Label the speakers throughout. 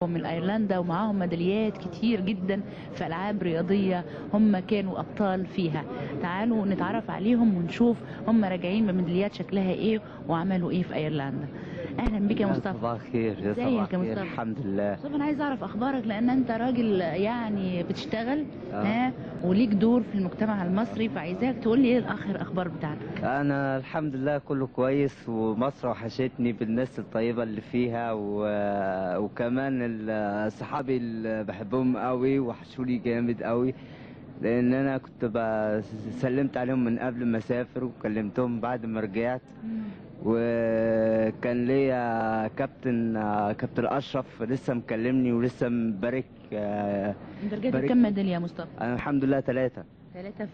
Speaker 1: من ايرلندا ومعاهم ميداليات كتير جدا في العاب رياضيه هم كانوا ابطال فيها. تعالوا نتعرف عليهم ونشوف هم راجعين بميداليات شكلها ايه وعملوا ايه في ايرلندا. اهلا بك يا مصطفى.
Speaker 2: صباح الخير. يا صباح الخير. الحمد لله.
Speaker 1: مصطفى انا عايز اعرف اخبارك لان انت راجل يعني بتشتغل وليك دور في المجتمع المصري، فعايزاك تقول لي ايه الاخر اخبار بتاعتك.
Speaker 2: انا الحمد لله كله كويس، ومصر وحشتني بالناس الطيبه اللي فيها وكمان صحابي اللي بحبهم قوي وحشوني جامد قوي، لان انا كنت سلمت عليهم من قبل ما اسافر وكلمتهم بعد ما رجعت. وكان ليا كابتن اشرف لسه مكلمني ولسه مبارك.
Speaker 1: انت رجعت بكام ميداليه يا مصطفى؟
Speaker 2: انا الحمد لله ثلاثه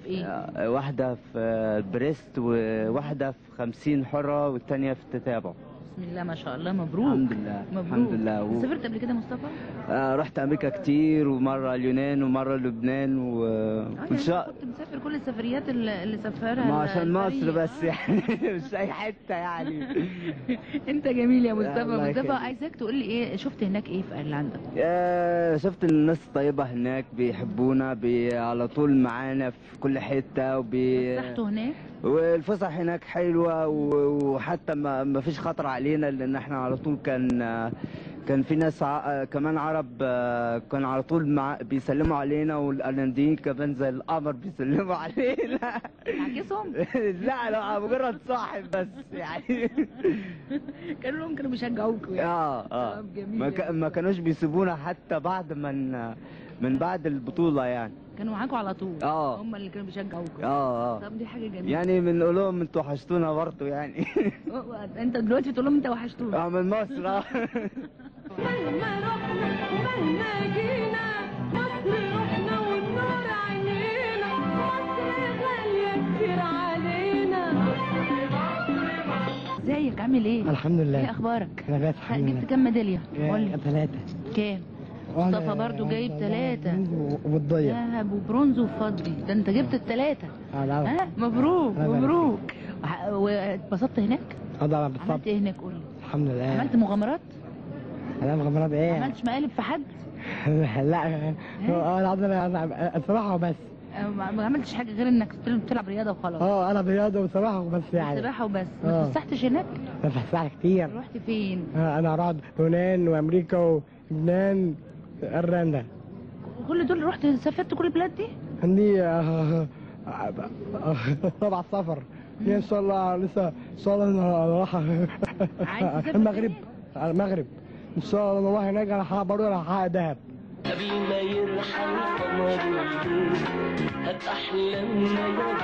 Speaker 1: في ايه؟
Speaker 2: واحده في البريست، وواحده في 50 حره، والثانيه في التتابع.
Speaker 1: بسم الله ما شاء الله، مبروك.
Speaker 2: الحمد لله.
Speaker 1: مبروك.
Speaker 2: الحمد لله.
Speaker 1: سافرت قبل كده يا مصطفى؟
Speaker 2: رحت امريكا كتير، ومره اليونان ومره لبنان
Speaker 1: وان شاء كنت مسافر كل السفريات اللي سافرها.
Speaker 2: ما عشان مصر بس يعني مش اي حته يعني.
Speaker 1: انت جميل يا مصطفى. عايزاك تقول لي ايه شفت هناك ايه في ايرلندا؟
Speaker 2: شفت الناس طيبه هناك، بيحبونا، على طول معانا في كل حته.
Speaker 1: اتفسحتوا هناك؟
Speaker 2: والفسح هناك حلوه، وحتى ما فيش خطر علينا، لان احنا على طول كان في ناس كمان عرب كان على طول بيسلموا علينا، والايرلنديين كمان زي القمر بيسلموا علينا.
Speaker 1: عكسهم؟
Speaker 2: لا مجرد صاحب بس يعني.
Speaker 1: كانوا بيشجعوكوا يعني.
Speaker 2: جميل. ما كانوش بيسيبونا حتى بعد من بعد البطوله يعني.
Speaker 1: كانوا معاكوا على طول. هم اللي كانوا بيشجعوكوا. طب دي حاجه جميله
Speaker 2: يعني بنقول لهم انتوا وحشتونا برضه يعني.
Speaker 1: انت دلوقتي بتقول لهم انت وحشتونا.
Speaker 2: من مصر.
Speaker 3: مهما رحنا ومهما جينا مصر رحنا والنور عينينا، مصر غاليه كتير علينا.
Speaker 1: ازيك عامل ايه؟
Speaker 4: الحمد لله.
Speaker 1: ايه اخبارك؟
Speaker 4: انا بس الحمد لله.
Speaker 1: جبت كام ميداليه؟ قول لي.
Speaker 4: 3.
Speaker 1: كام؟ مصطفى برضو جايب 3
Speaker 4: وبالضيع
Speaker 1: ذهب وبرونز وفضي. ده انت جبت الثلاثه. مبروك
Speaker 4: أنا
Speaker 1: مبروك. واتبسطت هناك؟
Speaker 4: طبعا بالطبع.
Speaker 1: عملت ايه هناك؟ قول لي.
Speaker 4: الحمد لله.
Speaker 1: عملت مغامرات؟
Speaker 4: انا مغامرات ايه؟
Speaker 1: ما عملتش مقالب في حد؟
Speaker 4: لا انا الصراحه وبس.
Speaker 1: ما عملتش حاجه غير انك بتلعب رياضه وخلاص؟
Speaker 4: انا رياضه وسباحه وبس يعني.
Speaker 1: سباحه وبس. ما اتفسحتش هناك؟
Speaker 4: اتفسحت كتير.
Speaker 1: رحت فين؟
Speaker 4: انا رحت يونان وامريكا ولبنان ايرلندا.
Speaker 1: كل دول رحت سافرت كل البلاد دي؟
Speaker 4: عندي 7 سفر. ان شاء الله لسه ان شاء الله انا رايح المغرب ان شاء الله. والله هناك انا برضه هحقق ذهب.
Speaker 5: قبل ما يرحل قمر هات احلامنا يا.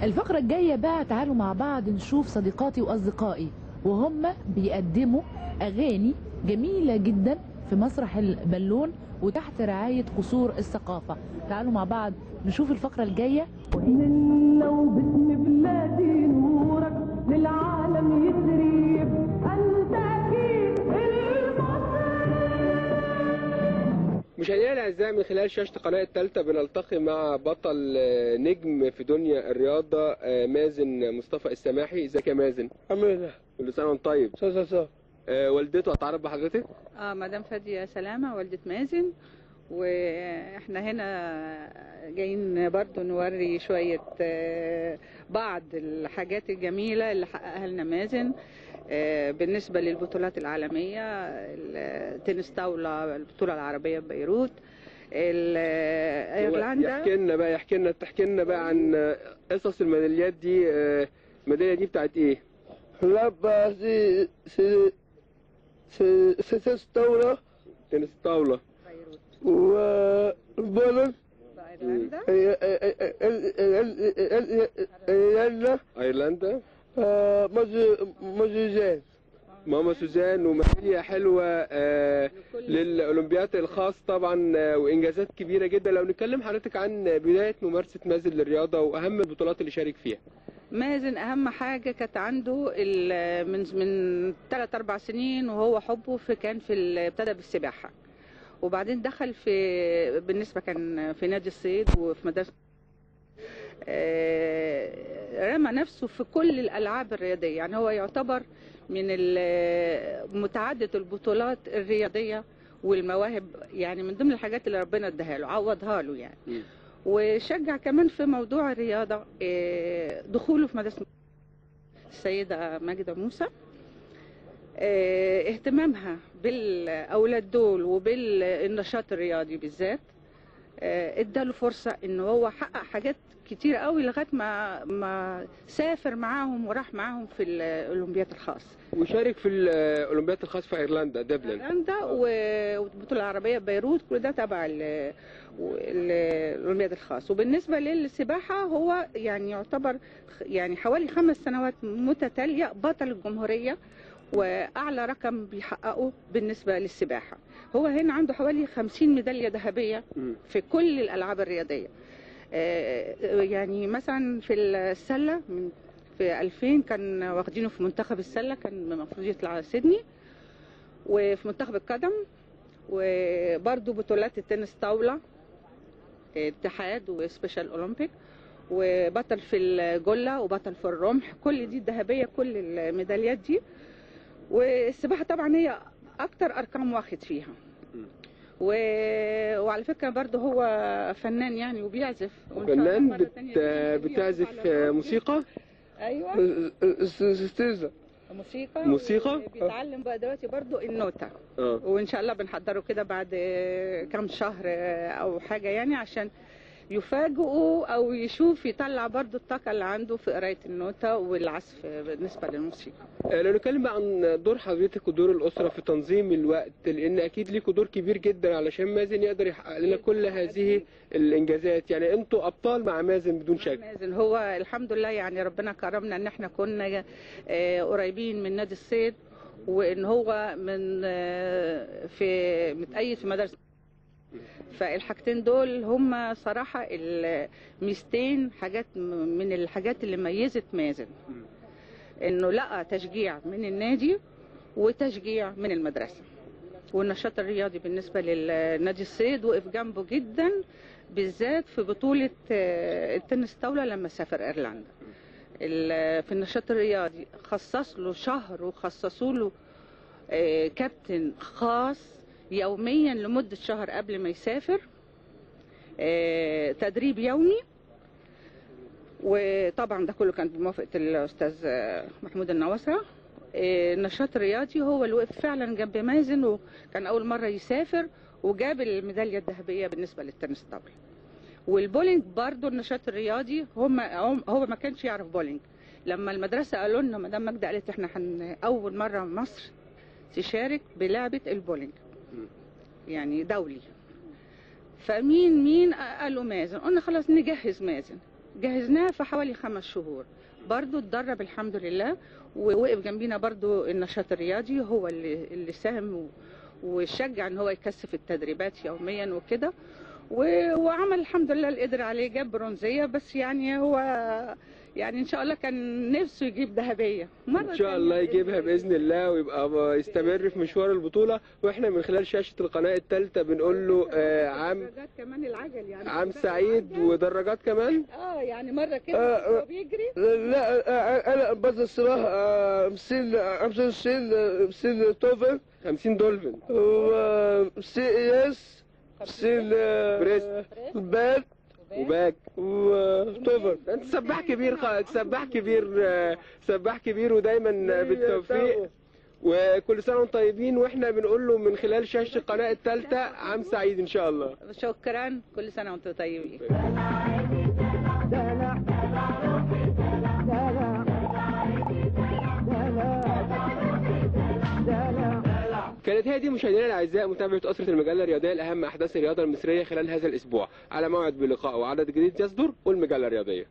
Speaker 6: الفقرة الجاية بقى تعالوا مع بعض نشوف صديقاتي وأصدقائي وهم بيقدموا أغاني جميلة جدا في مسرح البالون وتحت رعاية قصور الثقافة. تعالوا مع بعض نشوف الفقرة الجاية.
Speaker 3: منا وباسم بلادي نورك للعالم يسري، أنت أكيد
Speaker 7: مشاهدينا الاعزاء، من خلال شاشه القناه الثالثه بنلتقي مع بطل نجم في دنيا الرياضه مازن مصطفى السماحي. ازيك يا مازن؟
Speaker 8: الحمد لله.
Speaker 7: كل سنه وانت طيب. والدته اتعرف بحضرتك؟
Speaker 9: مدام فاديه سلامه والده مازن، واحنا هنا جايين برضو نوري شويه بعض الحاجات الجميله اللي حققها لنا مازن بالنسبه للبطولات العالميه. التنس طاوله، البطوله العربيه ببيروت، ايرلندا.
Speaker 7: تحكي لنا بقى عن قصص الميداليات دي. الميداليه دي بتاعت ايه؟
Speaker 8: لعبة تنس طاولة.
Speaker 7: تنس طاوله
Speaker 8: والبولن
Speaker 7: ايرلندا.
Speaker 8: ماما
Speaker 7: سوزان وميداليه حلوه للاولمبياد الخاص طبعا، وانجازات كبيره جدا. لو نتكلم حضرتك عن بدايه ممارسه مازن للرياضه واهم البطولات اللي شارك فيها.
Speaker 9: مازن اهم حاجه كانت عنده من 3-4 سنين وهو حبه كان ابتدى بالسباحه، وبعدين دخل بالنسبه كان في نادي الصيد وفي مدرسه رمى نفسه في كل الألعاب الرياضية، يعني هو يعتبر من متعدد البطولات الرياضية والمواهب، يعني من ضمن الحاجات اللي ربنا اداها له عوضها له يعني. وشجع كمان في موضوع الرياضة دخوله في مدرسة السيدة ماجدة موسى، اهتمامها بالأولاد دول وبالنشاط الرياضي بالذات، اداله فرصة ان هو حقق حاجات كتير قوي لغاية ما سافر معاهم وراح معاهم في الأولمبياد الخاص.
Speaker 7: وشارك في الأولمبياد الخاص في ايرلندا دبلن.
Speaker 9: والبطولة العربية بيروت، كل ده تبع الأولمبياد الخاص. وبالنسبة للسباحة هو يعني يعتبر يعني حوالي 5 سنوات متتالية بطل الجمهورية، وأعلى رقم بيحققه بالنسبة للسباحة. هو هنا عنده حوالي 50 ميدالية ذهبية في كل الألعاب الرياضية. يعني مثلا في السلة في 2000 كان واخدينه في منتخب السلة، كان المفروض يطلع على سيدني، وفي منتخب القدم، وبرده بطولات التنس طاولة اتحاد وسبيشال أولمبيك، وبطل في الجلة وبطل في الرمح، كل دي الذهبية، كل الميداليات دي. والسباحة طبعا هي أكتر أرقام واخد فيها. وعلى فكرة برضه هو فنان يعني وبيعزف.
Speaker 7: فنان بتعزف موسيقى؟
Speaker 9: أيوة
Speaker 7: موسيقى
Speaker 9: بيتعلم بقى دلوقتي برضه النوتة. وإن شاء الله بنحضره كده بعد كام شهر أو حاجة، يعني عشان يفاجئوا او يشوف يطلع برضو الطاقه اللي عنده في قرايه النوتة والعزف بالنسبه للموسيقى.
Speaker 7: لو نتكلم عن دور حضرتك ودور الاسره في تنظيم الوقت، لان اكيد ليكوا دور كبير جدا علشان مازن يقدر يحقق لنا كل هذه الانجازات، يعني انتوا ابطال مع مازن بدون شك.
Speaker 9: مازن هو الحمد لله يعني ربنا كرمنا ان احنا كنا قريبين من نادي الصيد، وان هو متأيد في مدرسه. فالحاجتين دول هم صراحة الميزتين، حاجات من الحاجات اللي ميزت مازن، انه لقى تشجيع من النادي وتشجيع من المدرسة. والنشاط الرياضي بالنسبة للنادي الصيد وقف جنبه جدا، بالذات في بطولة التنس طاولة لما سافر ايرلندا. في النشاط الرياضي خصص له شهر، وخصصوا له كابتن خاص يوميا لمدة شهر قبل ما يسافر، تدريب يومي. وطبعا ده كله كان بموافقة الأستاذ محمود النواصرة. النشاط الرياضي هو اللي وقف فعلا جنب مازن، وكان أول مرة يسافر وجاب الميدالية الذهبية بالنسبة للتنس الطاولة. والبولينج برضو النشاط الرياضي هو ما كانش يعرف بولينج. لما المدرسة قالوا لنا مدام ماجدة قالت احنا أول مرة مصر تشارك بلعبة البولينج يعني دولي، فمين قالوا مازن. قلنا خلاص نجهز مازن، جهزناه في حوالي 5 شهور. برضو اتدرب الحمد لله، ووقف جنبينا برضو النشاط الرياضي، هو اللي ساهم وشجع ان هو يكثف التدريبات يوميا وكده، وعمل الحمد لله اللي قدر عليه، جاب برونزية. بس يعني هو يعني ان شاء الله كان نفسه يجيب ذهبيه
Speaker 7: ان شاء الله يجيبها باذن الله، ويبقى يستمر في مشوار البطوله. واحنا من خلال شاشه القناه الثالثه بنقول له
Speaker 9: كمان العجل يعني
Speaker 7: عام سعيد، ودراجات كمان.
Speaker 9: يعني مره كده هو بيجري.
Speaker 8: لا انا بس الصراحه 50 توفل
Speaker 7: 50 دولفين
Speaker 8: و اس 50
Speaker 7: بريست
Speaker 8: بات
Speaker 7: وباك
Speaker 8: وطفل.
Speaker 7: انت سباح كبير، سباح كبير ودايما بالتوفيق، وكل سنه وانتم طيبين. واحنا بنقول له من خلال شاشه القناه الثالثه عام سعيد ان شاء الله.
Speaker 9: شكرا، كل سنه وانتم طيبين.
Speaker 7: كانت هي دي مشاهدينا الاعزاء متابعه اسره المجله الرياضيه لاهم احداث الرياضه المصريه خلال هذا الاسبوع. على موعد بلقاء وعدد جديد يصدر والمجله الرياضيه.